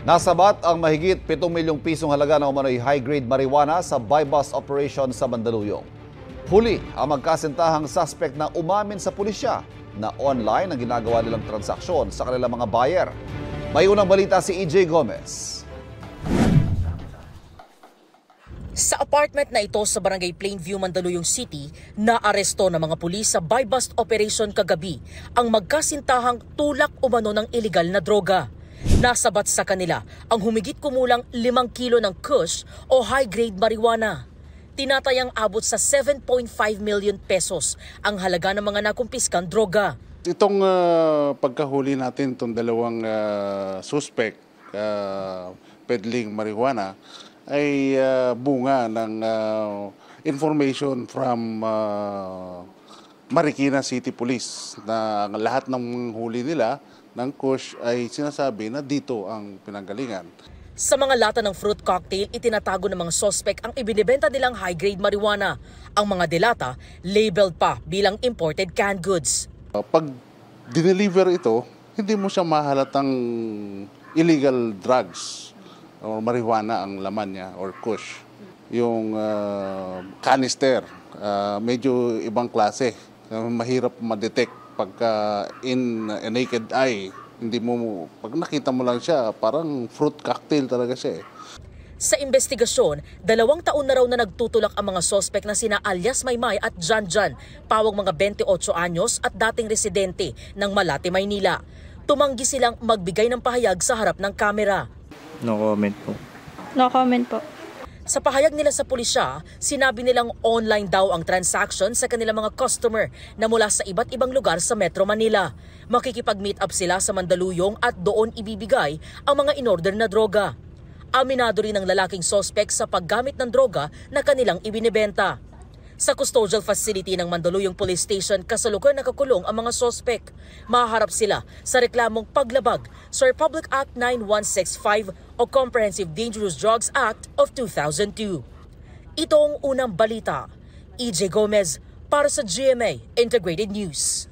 Nasabat ang mahigit 7 milyong pisong halaga ng umano'y high-grade marijuana sa buy-bust operation sa Mandaluyong. Huli ang magkasintahang suspect na umamin sa pulisya na online ang ginagawa nilang transaksyon sa kanilang mga buyer. May unang balita si EJ Gomez. Sa apartment na ito sa Barangay Plainview, Mandaluyong City, naaresto ng mga pulis sa buy-bust operation kagabi ang magkasintahang tulak umano ng iligal na droga. Nasabat sa kanila ang humigit kumulang 5 kilo ng kush o high-grade marijuana. Tinatayang abot sa 7.5 million pesos ang halaga ng mga nakumpiskang droga. Itong pagkahuli natin, itong dalawang suspect peddling marijuana ay bunga ng information from Marikina City Police na lahat ng huli nila ng kush ay sinasabi na dito ang pinanggalingan. Sa mga lata ng fruit cocktail, itinatago ng mga suspect ang ibinibenta nilang high-grade marijuana. Ang mga delata, labeled pa bilang imported canned goods. Pag dineliver ito, hindi mo siya mahalatang illegal drugs o marijuana ang laman niya or kush. Yung canister, medyo ibang klase. Mahirap ma-detect pagka in a naked eye. Hindi mo, pag nakita mo lang siya, parang fruit cocktail talaga siya eh. Sa investigasyon, 2 taon na raw na nagtutulak ang mga sospek na sina alias Maymay at Jan Jan, pawang mga 28 anyos at dating residente ng Malate, Maynila. Tumanggi silang magbigay ng pahayag sa harap ng kamera. No comment po. No comment po. Sa pahayag nila sa pulisya, sinabi nilang online daw ang transaction sa kanilang mga customer na mula sa iba't ibang lugar sa Metro Manila. Makikipag-meet up sila sa Mandaluyong at doon ibibigay ang mga in-order na droga. Aminado rin ang lalaking suspect sa paggamit ng droga na kanilang ibinibenta. Sa custodial facility ng Mandaluyong Police Station, kasalukuyan nakakulong ang mga suspect. Mahaharap sila sa reklamong paglabag sa Republic Act 9165 o Comprehensive Dangerous Drugs Act of 2002. Ito ang unang balita. EJ Gomez para sa GMA Integrated News.